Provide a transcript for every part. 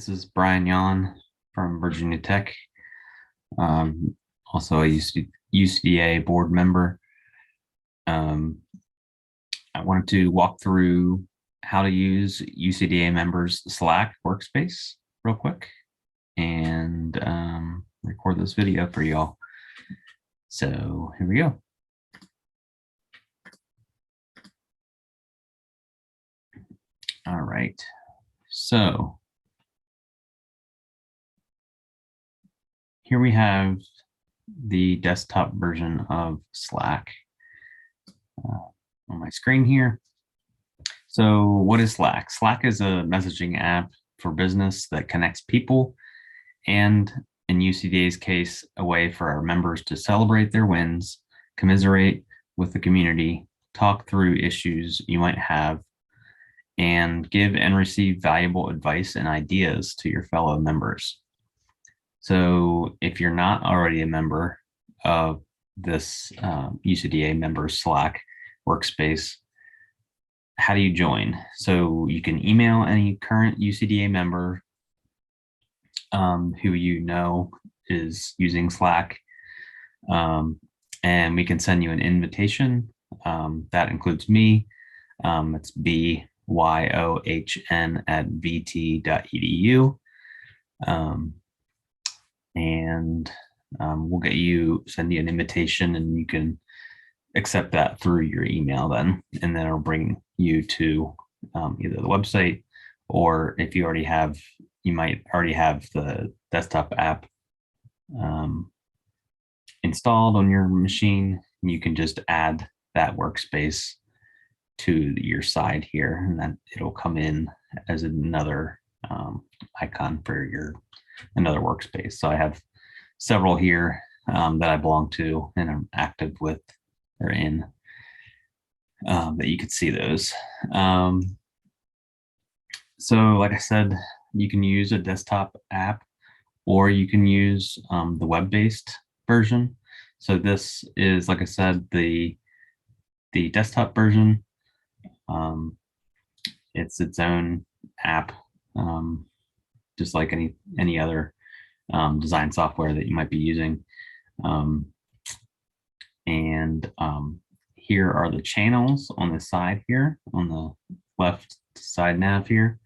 This is Brian Yon from Virginia Tech, also a UCDA board member. I wanted to walk through how to use UCDA Members Slack Workspace real quick and record this video for y'all. So here we go. All right, so here we have the desktop version of Slack on my screen here. So what is Slack? Slack is a messaging app for business that connects people and, in UCDA's case, a way for our members to celebrate their wins, commiserate with the community, talk through issues you might have, and give and receive valuable advice and ideas to your fellow members. So if you're not already a member of this UCDA Members Slack Workspace, how do you join? So you can email any current UCDA member who you know is using Slack, and we can send you an invitation. That includes me. It's byohn@vt.edu. And we'll send you an invitation, and you can accept that through your email then, and then it'll bring you to either the website, or if you already have, you might already have the desktop app installed on your machine. You can just add that workspace to your side here, and then it'll come in as another icon for another workspace. So I have several here that I belong to and I'm active with or in, that you could see those. So like I said, you can use a desktop app, or you can use the web-based version. So this is, like I said, the desktop version. It's its own app, just like any other design software that you might be using. Here are the channels on the side here, on the left side nav here.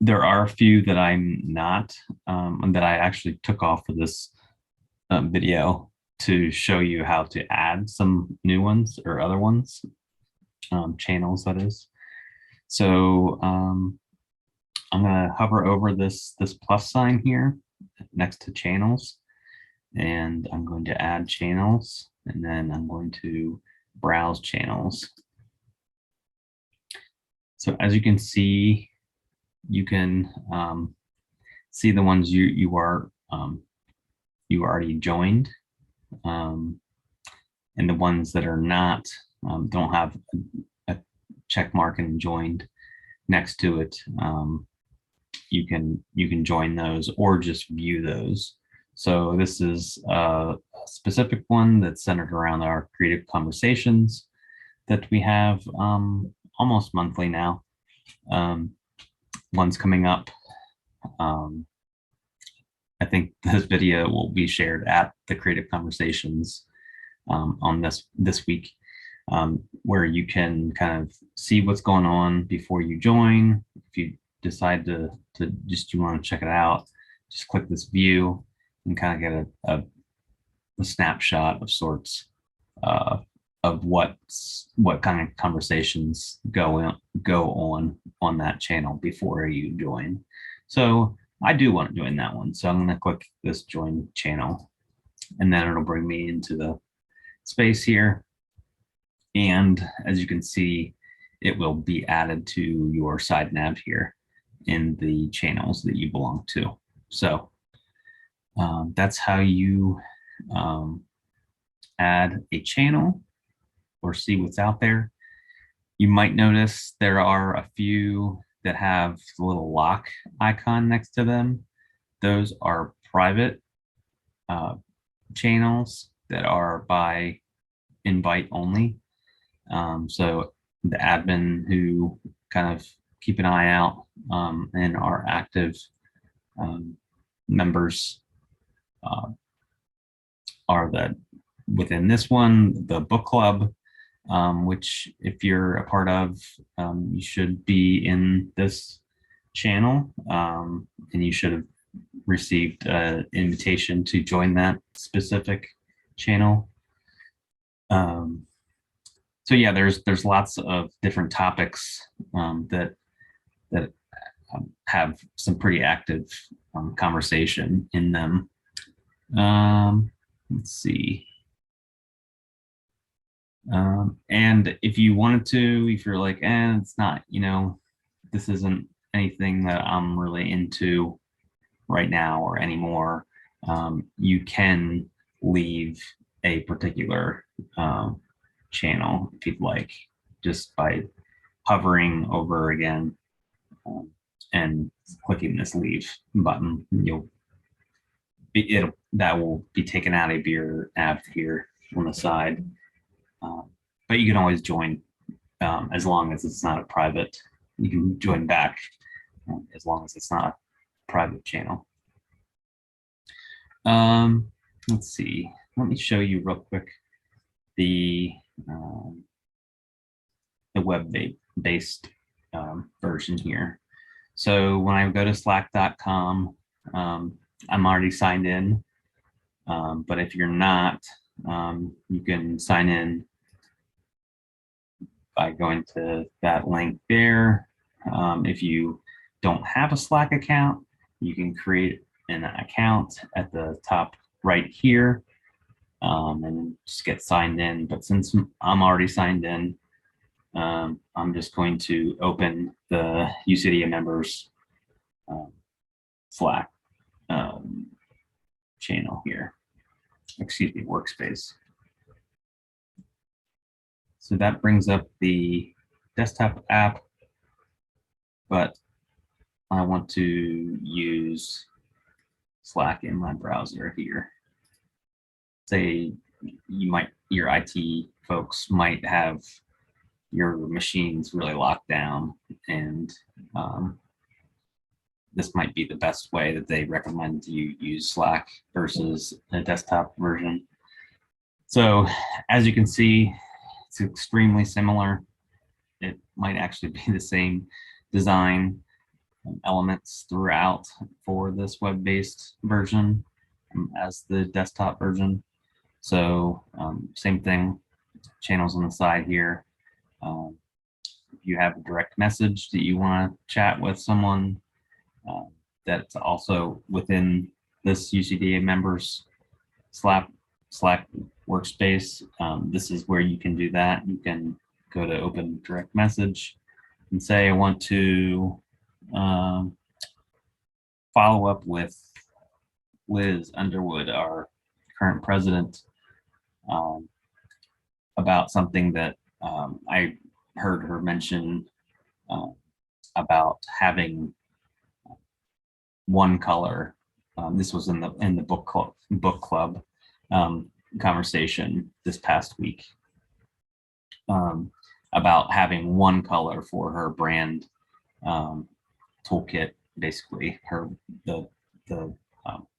There are a few that I'm not, that I actually took off for this video to show you how to add some new ones or other ones, channels that is. So I'm gonna hover over this plus sign here next to channels, and I'm going to add channels, and then I'm going to browse channels. So as you can see, you can see the ones you already joined, and the ones that are not, don't have a check mark and joined next to it. You can join those or just view those. So this is a specific one that's centered around our creative conversations that we have almost monthly now. One's coming up. I think this video will be shared at the Creative Conversations on this week, where you can kind of see what's going on before you join. If you decide you want to check it out, just click this view and kind of get a snapshot of sorts of what kind of conversations go on that channel before you join. So I do want to join that one, so I'm going to click this join channel, and then it'll bring me into the space here. And as you can see, it will be added to your side nav here in the channels that you belong to. So that's how you add a channel or see what's out there. You might notice there are a few that have the little lock icon next to them. Those are private channels that are by invite only. So the admin who kind of keep an eye out in our active members are that within this one, the book club, which if you're a part of, you should be in this channel, and you should have received an invitation to join that specific channel. So yeah, there's lots of different topics that have some pretty active conversation in them. Let's see. And if you wanted to, if you're like, it's not, this isn't anything that I'm really into right now or anymore, you can leave a particular channel if you'd like, just by hovering over again and clicking this leave button. That will be taken out of your app here on the side. But you can always join as long as it's not a private. You can join back as long as it's not a private channel. Let's see. Let me show you real quick the web-based version here. So when I go to slack.com, I'm already signed in, but if you're not, you can sign in by going to that link there. If you don't have a Slack account, you can create an account at the top right here and just get signed in. But since I'm already signed in, I'm just going to open the UCDA Members Slack channel here, excuse me, workspace. So that brings up the desktop app, but I want to use Slack in my browser here. Say your IT folks might have your machines really locked down, and this might be the best way that they recommend you use Slack versus a desktop version. So as you can see, it's extremely similar. It might actually be the same design elements throughout for this web-based version as the desktop version. So same thing, channels on the side here. If you have a direct message that you want to chat with someone that's also within this UCDA Members Slack workspace, this is where you can do that. You can go to open direct message and say, I want to follow up with Liz Underwood, our current president, about something that I heard her mention about having one color. This was in the book club conversation this past week, about having one color for her brand toolkit. Basically, the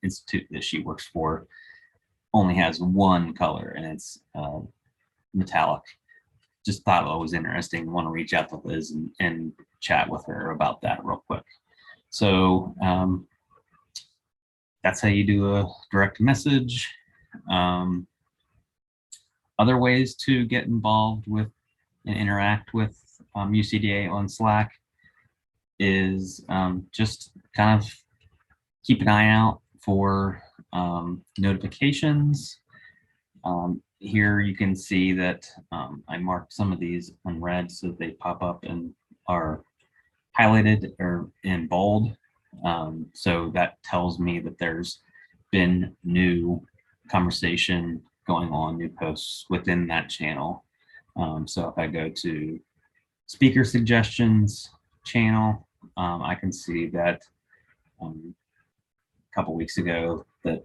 institute that she works for only has one color, and it's metallic. Just thought it was interesting. Want to reach out to Liz and chat with her about that real quick. So that's how you do a direct message. Other ways to get involved with and interact with UCDA on Slack is just kind of keep an eye out for notifications. Here you can see that I marked some of these unread so they pop up and are highlighted or in bold. So that tells me that there's been new conversation going on, new posts within that channel. So if I go to speaker suggestions channel, I can see that a couple weeks ago that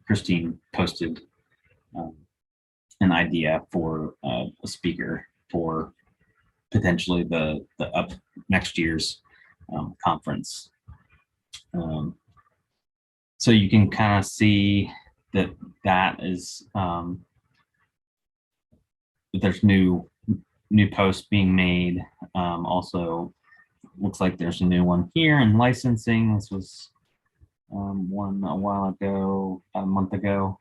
Christine posted an idea for a speaker for potentially the up next year's conference. So you can kind of see that is there's new posts being made. Also, looks like there's a new one here in licensing. This was one a while ago, about a month ago.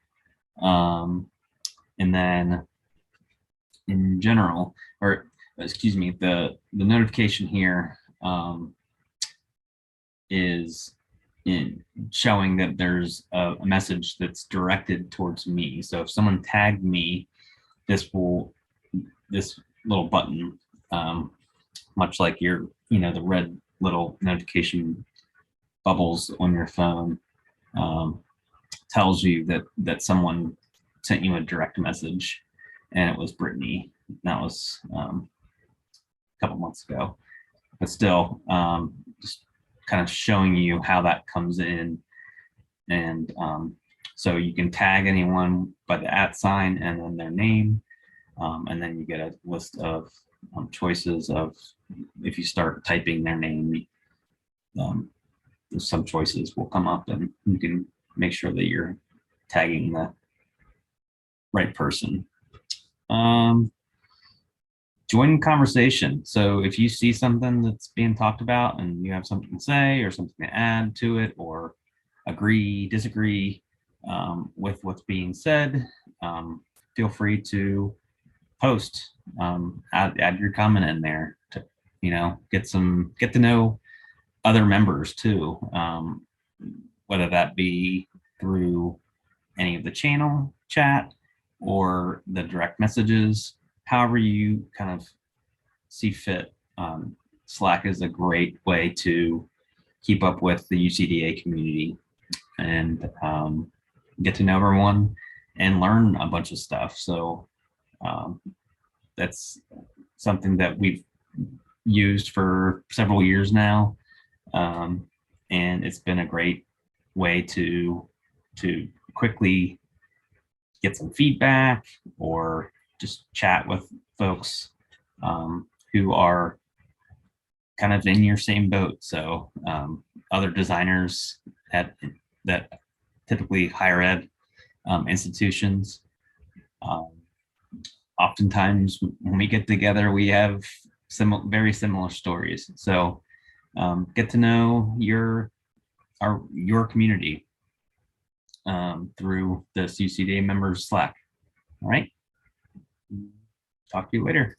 And then in general, or excuse me, the notification here is in showing that there's a message that's directed towards me. So if someone tagged me, this little button, much like your, the red little notification bubbles on your phone, tells you that someone sent you a direct message, and it was Brittany. That was a couple months ago, but still, just kind of showing you how that comes in. And so you can tag anyone by the @ and then their name, and then you get a list of choices of, if you start typing their name, some choices will come up, and you can make sure that you're tagging the right person. Join conversation. So if you see something that's being talked about and you have something to say or something to add to it, or agree, disagree with what's being said, feel free to post, add your comment in there to, get to know other members too, whether that be through any of the channel chat or the direct messages, however you kind of see fit. Slack is a great way to keep up with the UCDA community and get to know everyone and learn a bunch of stuff. So that's something that we've used for several years now, and it's been a great way to quickly get some feedback or just chat with folks who are kind of in your same boat. So other designers that typically higher ed institutions, oftentimes when we get together, we have very similar stories. So get to know your community through this UCDA Members Slack. All right. Talk to you later.